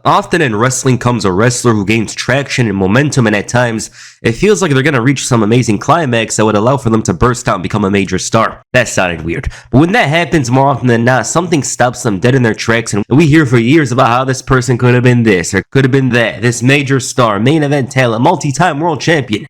Often in wrestling comes a wrestler who gains traction and momentum, and at times, it feels like they're going to reach some amazing climax that would allow for them to burst out and become a major star. That sounded weird. But when that happens, more often than not, something stops them dead in their tracks, and we hear for years about how this person could have been this, or could have been that, this major star, main event talent, multi-time world champion.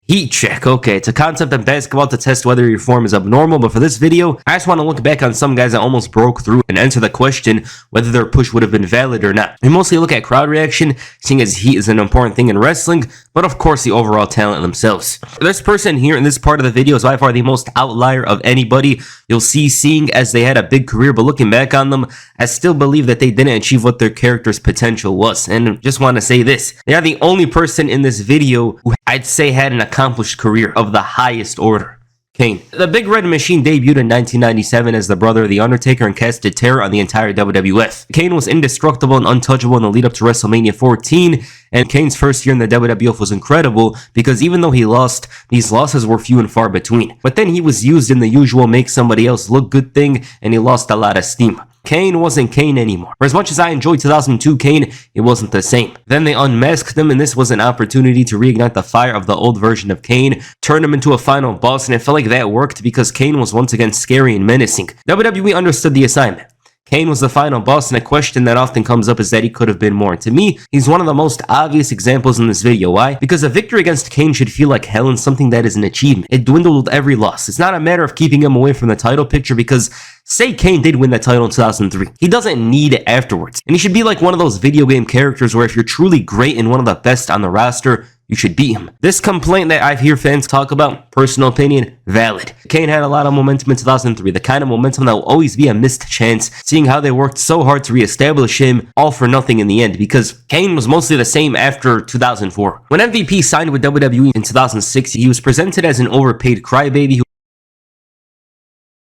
Heat check. Okay, it's a concept in basketball to test whether your form is abnormal, but for this video, I just want to look back on some guys that almost broke through and answer the question whether their push would have been valid or not. We mostly look at crowd reaction, seeing as heat is an important thing in wrestling, but of course the overall talent themselves. This person here in this part of the video is by far the most outlier of anybody you'll see, seeing as they had a big career, but looking back on them, I still believe that they didn't achieve what their character's potential was. And just want to say this, they are the only person in this video who I'd say had an accomplished career of the highest order. Kane. The Big Red Machine debuted in 1997 as the brother of The Undertaker and casted terror on the entire WWF. Kane was indestructible and untouchable in the lead up to WrestleMania 14, and Kane's first year in the WWF was incredible because even though he lost, these losses were few and far between. But then he was used in the usual make somebody else look good thing, and he lost a lot of steam. Kane wasn't Kane anymore. For as much as I enjoyed 2002 Kane, it wasn't the same. Then they unmasked him, and this was an opportunity to reignite the fire of the old version of Kane, turn him into a final boss, and it felt like that worked because Kane was once again scary and menacing. WWE understood the assignment. Kane was the final boss, and a question that often comes up is that he could have been more. And to me, he's one of the most obvious examples in this video. Why? Because a victory against Kane should feel like hell and something that is an achievement. It dwindled with every loss. It's not a matter of keeping him away from the title picture because, say Kane did win that title in 2003. He doesn't need it afterwards. And he should be like one of those video game characters where if you're truly great and one of the best on the roster, you should beat him. This complaint that I hear fans talk about, personal opinion, valid. Kane had a lot of momentum in 2003, the kind of momentum that will always be a missed chance, seeing how they worked so hard to reestablish him, all for nothing in the end, because Kane was mostly the same after 2004. When MVP signed with WWE in 2006, he was presented as an overpaid crybaby who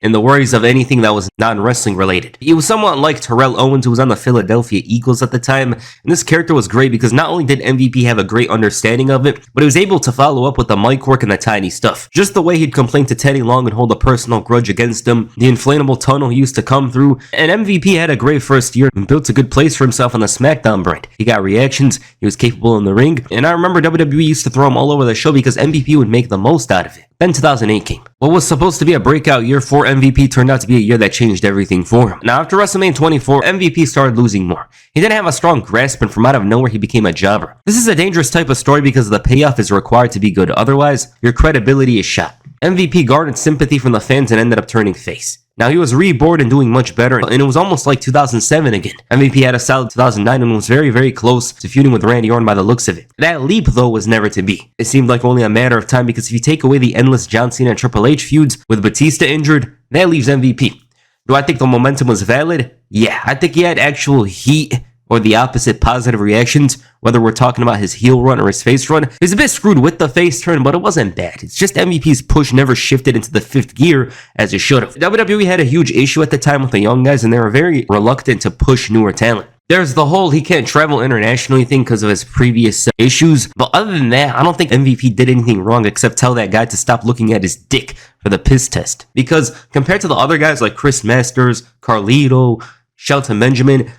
and the worries of anything that was non-wrestling related. He was somewhat like Terrell Owens, who was on the Philadelphia Eagles at the time, and this character was great because not only did MVP have a great understanding of it, but he was able to follow up with the mic work and the tiny stuff. Just the way he'd complain to Teddy Long and hold a personal grudge against him, the inflatable tunnel he used to come through, and MVP had a great first year and built a good place for himself on the SmackDown brand. He got reactions, he was capable in the ring, and I remember WWE used to throw him all over the show because MVP would make the most out of it. Then 2008 came. What was supposed to be a breakout year for MVP turned out to be a year that changed everything for him. Now after WrestleMania 24, MVP started losing more. He didn't have a strong grasp, and from out of nowhere he became a jobber. This is a dangerous type of story because the payoff is required to be good, otherwise your credibility is shot. MVP garnered sympathy from the fans and ended up turning face. Now he was reborn and doing much better, and it was almost like 2007 again. MVP had a solid 2009 and was very, very close to feuding with Randy Orton by the looks of it. That leap, though, was never to be. It seemed like only a matter of time because if you take away the endless John Cena and Triple H feuds with Batista injured, that leaves MVP. Do I think the momentum was valid? Yeah, I think he had actual heat, or the opposite, positive reactions, whether we're talking about his heel run or his face run. He's a bit screwed with the face turn, but it wasn't bad. It's just MVP's push never shifted into the fifth gear as it should have. WWE had a huge issue at the time with the young guys, and they were very reluctant to push newer talent. There's the whole he can't travel internationally thing because of his previous issues, but other than that, I don't think MVP did anything wrong except tell that guy to stop looking at his dick for the piss test. Because compared to the other guys like Chris Masters, Carlito, Shelton Benjamin,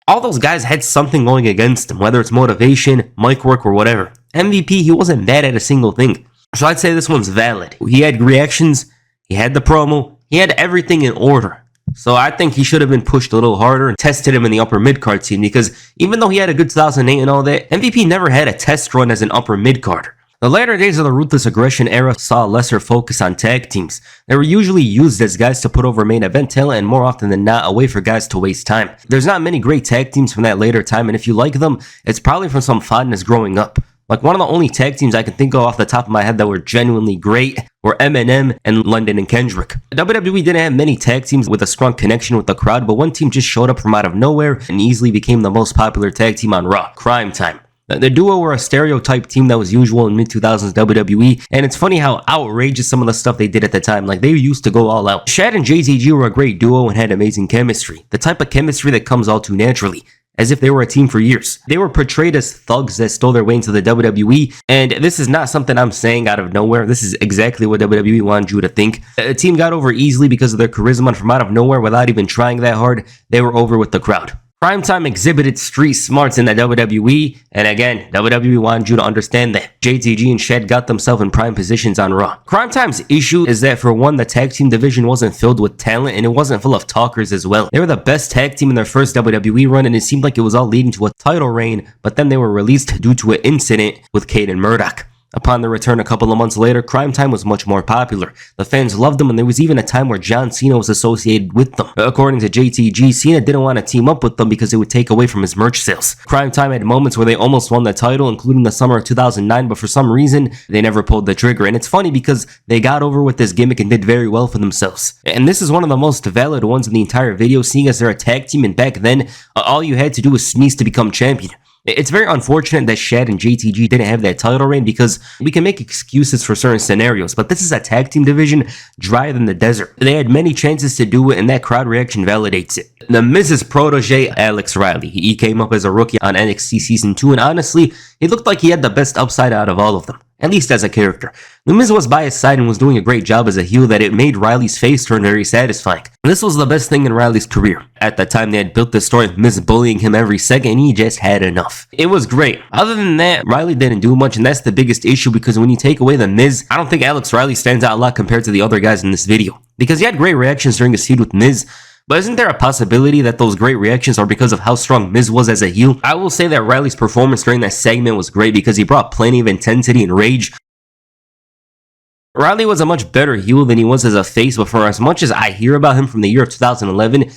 all those guys had something going against them, whether it's motivation, mic work, or whatever. MVP, he wasn't bad at a single thing. So I'd say this one's valid. He had reactions, he had the promo, he had everything in order. So I think he should have been pushed a little harder and tested him in the upper mid-card scene because even though he had a good 2008 and all that, MVP never had a test run as an upper mid-carder. The latter days of the Ruthless Aggression era saw a lesser focus on tag teams. They were usually used as guys to put over main event talent and more often than not a way for guys to waste time. There's not many great tag teams from that later time, and if you like them, it's probably from some fondness growing up. Like one of the only tag teams I can think of off the top of my head that were genuinely great were Eminem and London and Kendrick. WWE didn't have many tag teams with a strong connection with the crowd, but one team just showed up from out of nowhere and easily became the most popular tag team on Raw, Crime Time. The duo were a stereotype team that was usual in mid-2000s WWE, and it's funny how outrageous some of the stuff they did at the time. Like, they used to go all out. Shad and JZG were a great duo and had amazing chemistry. The type of chemistry that comes all too naturally, as if they were a team for years. They were portrayed as thugs that stole their way into the WWE, and this is not something I'm saying out of nowhere. This is exactly what WWE wanted you to think. The team got over easily because of their charisma, and from out of nowhere, without even trying that hard, they were over with the crowd. Primetime exhibited street smarts in the WWE, and again, WWE wanted you to understand that JTG and Shad got themselves in prime positions on Raw. Primetime's issue is that for one, the tag team division wasn't filled with talent and it wasn't full of talkers as well. They were the best tag team in their first WWE run and it seemed like it was all leading to a title reign, but then they were released due to an incident with Kane and Murdoch. Upon their return a couple of months later, Crime Time was much more popular. The fans loved them and there was even a time where John Cena was associated with them. According to JTG, Cena didn't want to team up with them because it would take away from his merch sales. Crime Time had moments where they almost won the title, including the summer of 2009, but for some reason, they never pulled the trigger. And it's funny because they got over with this gimmick and did very well for themselves. And this is one of the most valid ones in the entire video, seeing as they're a tag team and back then, all you had to do was sneeze to become champion. It's very unfortunate that Shad and JTG didn't have that title reign because we can make excuses for certain scenarios, but this is a tag team division drier than the desert. They had many chances to do it and that crowd reaction validates it. The Miz's protege, Alex Riley, he came up as a rookie on NXT Season 2 and honestly, he looked like he had the best upside out of all of them, at least as a character. The Miz was by his side and was doing a great job as a heel that it made Riley's face turn very satisfying. This was the best thing in Riley's career. At that time, they had built the story of Miz bullying him every second and he just had enough. It was great. Other than that, Riley didn't do much and that's the biggest issue because when you take away the Miz, I don't think Alex Riley stands out a lot compared to the other guys in this video. Because he had great reactions during his feud with Miz, but isn't there a possibility that those great reactions are because of how strong Miz was as a heel? I will say that Riley's performance during that segment was great because he brought plenty of intensity and rage. Riley was a much better heel than he was as a face, but for as much as I hear about him from the year of 2011,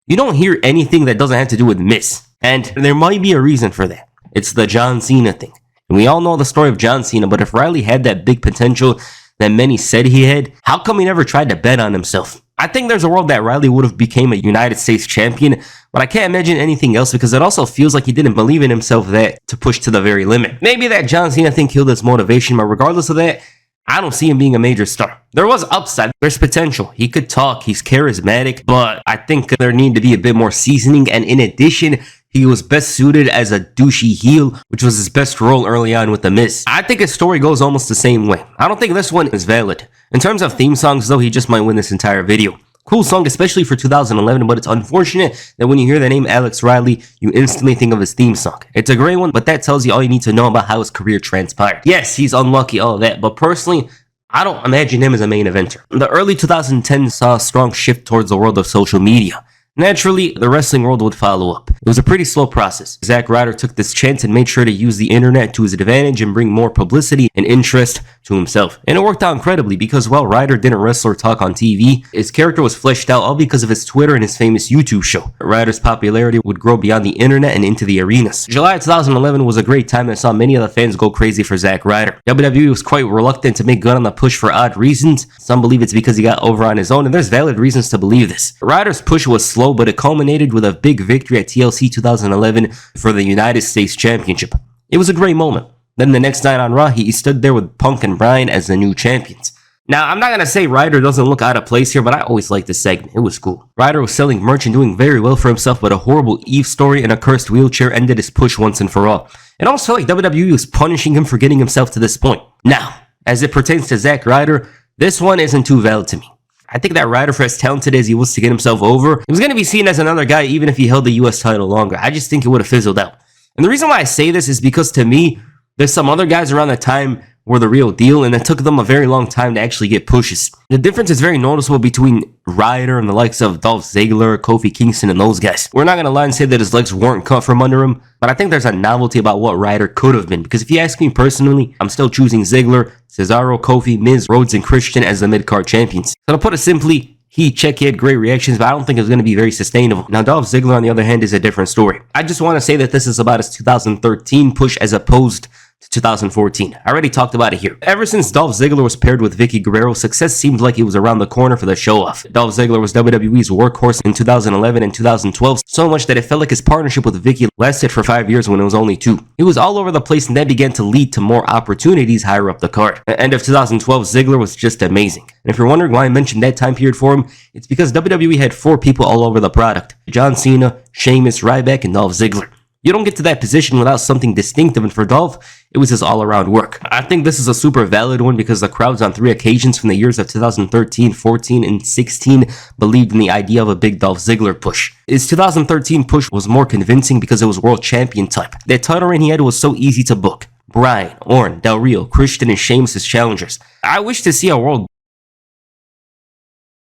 you don't hear anything that doesn't have to do with Miz. And there might be a reason for that. It's the John Cena thing. And we all know the story of John Cena, but if Riley had that big potential that many said he had, how come he never tried to bet on himself? I think there's a world that Riley would have became a United States champion, but I can't imagine anything else because it also feels like he didn't believe in himself that to push to the very limit. Maybe that John Cena thing killed his motivation, but regardless of that, I don't see him being a major star. There was upside, there's potential. He could talk, he's charismatic, but I think there need to be a bit more seasoning, and in addition, he was best suited as a douchey heel, which was his best role early on with The Miz. I think his story goes almost the same way. I don't think this one is valid. In terms of theme songs though, he just might win this entire video. Cool song, especially for 2011, but it's unfortunate that when you hear the name Alex Riley, you instantly think of his theme song. It's a great one, but that tells you all you need to know about how his career transpired. Yes, he's unlucky, all of that, but personally, I don't imagine him as a main eventer. The early 2010s saw a strong shift towards the world of social media. Naturally, the wrestling world would follow up. It was a pretty slow process. Zack Ryder took this chance and made sure to use the internet to his advantage and bring more publicity and interest to himself. And it worked out incredibly because while Ryder didn't wrestle or talk on TV, his character was fleshed out all because of his Twitter and his famous YouTube show. Ryder's popularity would grow beyond the internet and into the arenas. July 2011 was a great time that saw many of the fans go crazy for Zack Ryder. WWE was quite reluctant to make good on the push for odd reasons. Some believe it's because he got over on his own, and there's valid reasons to believe this. Ryder's push was slow, but it culminated with a big victory at TLC 2011 for the United States Championship. It was a great moment. Then the next night on Raw, he stood there with Punk and Bryan as the new champions. Now, I'm not going to say Ryder doesn't look out of place here, but I always liked this segment. It was cool. Ryder was selling merch and doing very well for himself, but a horrible Eve story and a cursed wheelchair ended his push once and for all. It almost felt like WWE was punishing him for getting himself to this point. Now, as it pertains to Zack Ryder, this one isn't too valid to me. I think that Ryder, for as talented as he was to get himself over, he was going to be seen as another guy even if he held the US title longer. I just think it would have fizzled out. And the reason why I say this is because to me, there's some other guys around that time were the real deal, and it took them a very long time to actually get pushes. The difference is very noticeable between Ryder and the likes of Dolph Ziggler, Kofi Kingston, and those guys. We're not going to lie and say that his legs weren't cut from under him, but I think there's a novelty about what Ryder could have been, because if you ask me personally, I'm still choosing Ziggler, Cesaro, Kofi, Miz, Rhodes, and Christian as the mid-card champions. So to put it simply, he had great reactions, but I don't think it's going to be very sustainable. Now, Dolph Ziggler, on the other hand, is a different story. I just want to say that this is about his 2013 push as opposed to 2014. I already talked about it here. Ever since Dolph Ziggler was paired with Vicky Guerrero, success seemed like it was around the corner for the show-off. Dolph Ziggler was WWE's workhorse in 2011 and 2012, so much that it felt like his partnership with Vicky lasted for 5 years when it was only 2. He was all over the place and that began to lead to more opportunities higher up the card. At the end of 2012, Ziggler was just amazing. And if you're wondering why I mentioned that time period for him, it's because WWE had 4 people all over the product: John Cena, Sheamus, Ryback, and Dolph Ziggler. You don't get to that position without something distinctive, and for Dolph, it was his all-around work. I think this is a super valid one because the crowds on 3 occasions from the years of 2013, 14, and 16 believed in the idea of a big Dolph Ziggler push. His 2013 push was more convincing because it was world champion type. That title reign he had was so easy to book. Bryan, Orton, Del Rio, Christian, and Sheamus as challengers. I wish to see a world.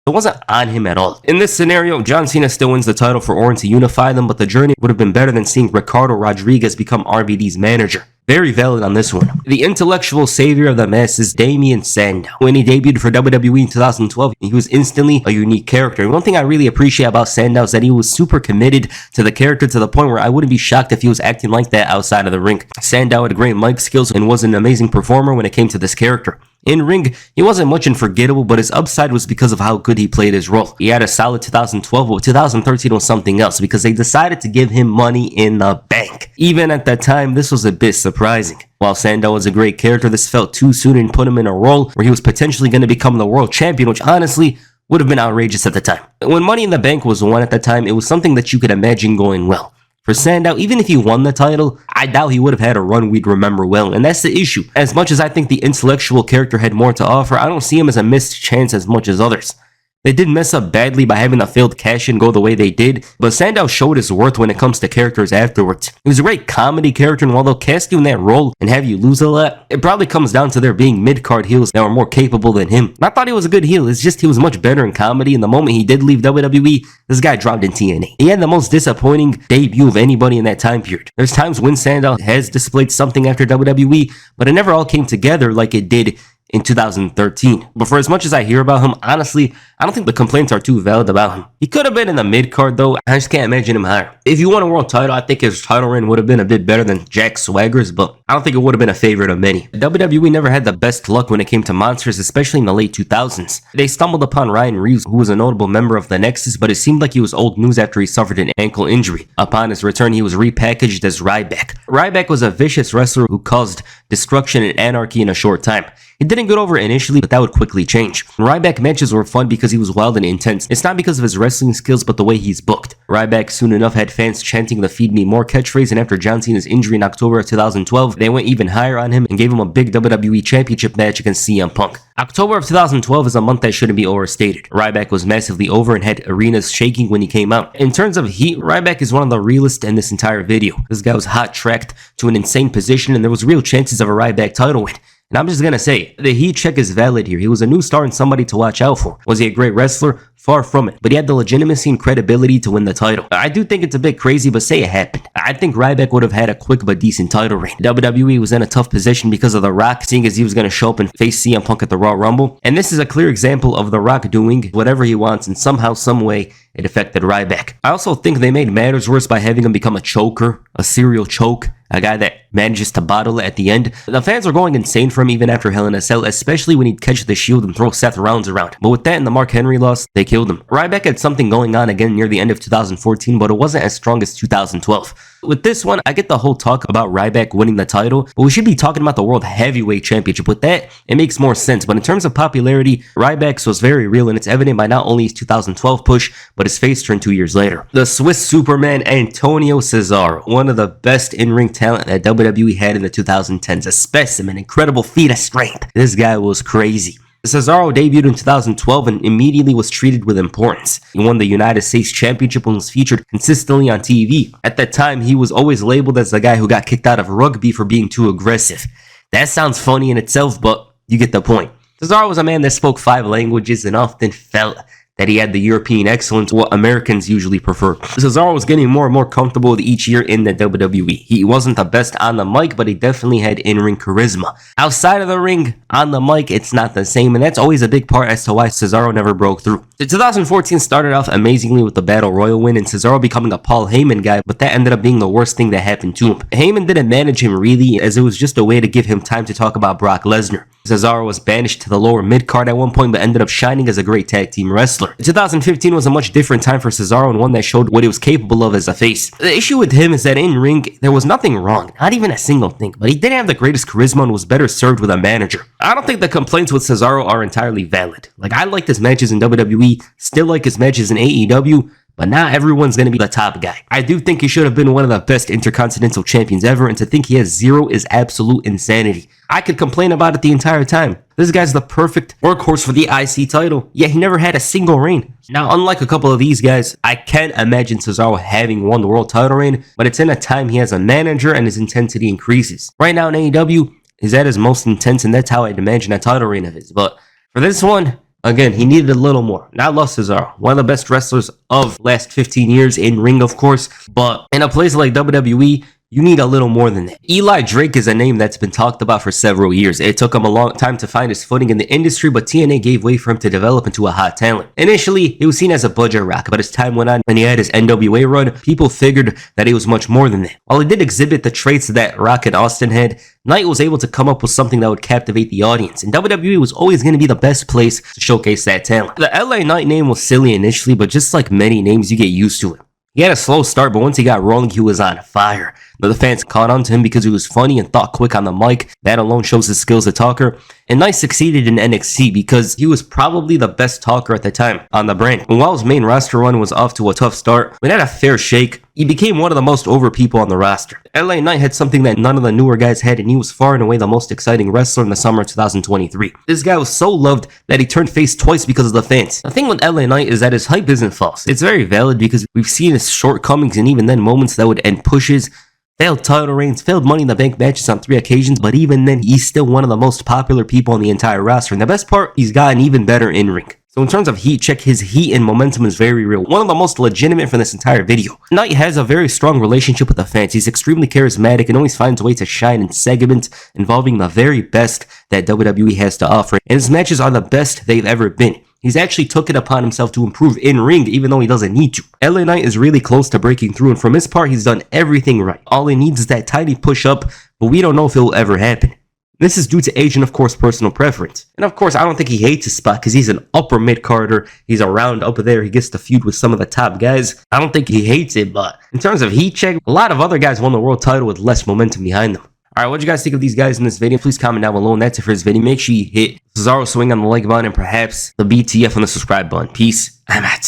It wasn't on him at all. In this scenario, John Cena still wins the title for Orton to unify them, but the journey would have been better than seeing Ricardo Rodriguez become RVD's manager. Very valid on this one. The intellectual savior of the masses, Damien Sandow. When he debuted for WWE in 2012, he was instantly a unique character. And one thing I really appreciate about Sandow is that he was super committed to the character to the point where I wouldn't be shocked if he was acting like that outside of the ring. Sandow had great mic skills and was an amazing performer when it came to this character. In ring, he wasn't much unforgettable, but his upside was because of how good he played his role. He had a solid 2012, but 2013 was something else because they decided to give him money in the bank. Even at that time, this was a bit surprising. While Sandow was a great character, this felt too soon and put him in a role where he was potentially going to become the world champion, which honestly would have been outrageous at the time. When Money in the Bank was won at that time, it was something that you could imagine going well. For Sandow, even if he won the title, I doubt he would have had a run we'd remember well, and that's the issue. As much as I think the intellectual character had more to offer, I don't see him as a missed chance as much as others. They did mess up badly by having the failed cash-in go the way they did, but Sandow showed his worth when it comes to characters afterwards. He was a great comedy character, and while they'll cast you in that role and have you lose a lot, it probably comes down to there being mid-card heels that were more capable than him. And I thought he was a good heel, it's just he was much better in comedy, and the moment he did leave WWE, this guy dropped in TNA. He had the most disappointing debut of anybody in that time period. There's times when Sandow has displayed something after WWE, but it never all came together like it did in 2013. But for as much as I hear about him, honestly, I don't think the complaints are too valid about him. He could have been in the mid-card though, I just can't imagine him higher. If he won a world title, I think his title reign would have been a bit better than Jack Swagger's, but I don't think it would have been a favorite of many. WWE never had the best luck when it came to monsters, especially in the late 2000s. They stumbled upon Ryan Reeves, who was a notable member of the Nexus, but it seemed like he was old news after he suffered an ankle injury. Upon his return, he was repackaged as Ryback. Ryback was a vicious wrestler who caused destruction and anarchy in a short time. It didn't get over initially, but that would quickly change. Ryback matches were fun because he was wild and intense. It's not because of his wrestling skills, but the way he's booked. Ryback soon enough had fans chanting the "Feed Me More" catchphrase, and after John Cena's injury in October of 2012, they went even higher on him and gave him a big WWE Championship match against CM Punk. October of 2012 is a month that shouldn't be overstated. Ryback was massively over and had arenas shaking when he came out. In terms of heat, Ryback is one of the realest in this entire video. This guy was hot tracked to an insane position, and there was real chances of a Ryback title win. And I'm just gonna say, the heat check is valid here. He was a new star and somebody to watch out for. Was he a great wrestler? Far from it. But he had the legitimacy and credibility to win the title. I do think it's a bit crazy, but say it happened. I think Ryback would have had a quick but decent title reign. WWE was in a tough position because of The Rock, seeing as he was gonna show up and face CM Punk at the Raw Rumble. And this is a clear example of The Rock doing whatever he wants, and somehow, some way, it affected Ryback. I also think they made matters worse by having him become a choker, a serial choke, a guy that manages to bottle it at the end. The fans were going insane for him even after Hell in a Cell, especially when he'd catch the Shield and throw Seth Rollins around. But with that and the Mark Henry loss, they killed him. Ryback had something going on again near the end of 2014, but it wasn't as strong as 2012. With this one, I get the whole talk about Ryback winning the title, but we should be talking about the World Heavyweight Championship. With that, it makes more sense. But in terms of popularity, Ryback's was very real, and it's evident by not only his 2012 push, but his face turn 2 years later. The Swiss Superman Antonio Cesaro, one of the best in-ring talent that WWE had in the 2010s, a specimen, incredible feat of strength. This guy was crazy. Cesaro debuted in 2012 and immediately was treated with importance. He won the United States Championship and was featured consistently on TV. At that time, he was always labeled as the guy who got kicked out of rugby for being too aggressive. That sounds funny in itself, but you get the point. Cesaro was a man that spoke 5 languages and often felt that he had the European excellence, what Americans usually prefer. Cesaro was getting more and more comfortable with each year in the WWE. He wasn't the best on the mic, but he definitely had in-ring charisma. Outside of the ring, on the mic, it's not the same, and that's always a big part as to why Cesaro never broke through. The 2014 started off amazingly with the Battle Royal win and Cesaro becoming a Paul Heyman guy, but that ended up being the worst thing that happened to him. Heyman didn't manage him really, as it was just a way to give him time to talk about Brock Lesnar. Cesaro was banished to the lower mid-card at one point, but ended up shining as a great tag team wrestler. 2015 was a much different time for Cesaro, and one that showed what he was capable of as a face. The issue with him is that in ring, there was nothing wrong, not even a single thing, but he didn't have the greatest charisma and was better served with a manager. I don't think the complaints with Cesaro are entirely valid. Like, I liked his matches in WWE, still like his matches in AEW, but not everyone's going to be the top guy. I do think he should have been one of the best Intercontinental Champions ever, and to think he has 0 is absolute insanity. I could complain about it the entire time. This guy's the perfect workhorse for the IC title, yet he never had a single reign. Now, unlike a couple of these guys, I can't imagine Cesaro having won the world title reign, but it's in a time he has a manager and his intensity increases. Right now in AEW, he's at his most intense, and that's how I'd imagine a title reign of his. But for this one, again, he needed a little more. Now, I love Cesaro, one of the best wrestlers of last 15 years in ring, of course, but in a place like WWE, you need a little more than that. Eli Drake is a name that's been talked about for several years. It took him a long time to find his footing in the industry, but TNA gave way for him to develop into a hot talent. Initially, he was seen as a budget rock, but as time went on and he had his NWA run, people figured that he was much more than that. While he did exhibit the traits that Rock and Austin had, Knight was able to come up with something that would captivate the audience, and WWE was always going to be the best place to showcase that talent. The LA Knight name was silly initially, but just like many names, you get used to it. He had a slow start, but once he got rolling, he was on fire. The fans caught on to him because he was funny and thought quick on the mic. That alone shows his skills as a talker. And Knight succeeded in NXT because he was probably the best talker at the time on the brand. And while his main roster run was off to a tough start, when he had a fair shake, he became one of the most over people on the roster. LA Knight had something that none of the newer guys had, and he was far and away the most exciting wrestler in the summer of 2023. This guy was so loved that he turned face twice because of the fans. The thing with LA Knight is that his hype isn't false. It's very valid because we've seen his shortcomings and even then moments that would end pushes, failed title reigns, failed Money in the Bank matches on 3 occasions, but even then, he's still one of the most popular people on the entire roster. And the best part, he's gotten even better in ring. So in terms of heat check, his heat and momentum is very real. One of the most legitimate for this entire video. Knight has a very strong relationship with the fans. He's extremely charismatic and always finds a way to shine in segments involving the very best that WWE has to offer. And his matches are the best they've ever been. He's actually took it upon himself to improve in ring even though he doesn't need to. LA Knight is really close to breaking through, and from his part, he's done everything right. All he needs is that tiny push up, but we don't know if it will ever happen. This is due to age and of course personal preference. And of course, I don't think he hates his spot because he's an upper mid-carder. He's around up there. He gets to feud with some of the top guys. I don't think he hates it, but in terms of heat check, a lot of other guys won the world title with less momentum behind them. Alright, what do you guys think of these guys in this video? Please comment down below, and that's it for this video. Make sure you hit Cesaro swing on the like button and perhaps the BTF on the subscribe button. Peace. I'm out.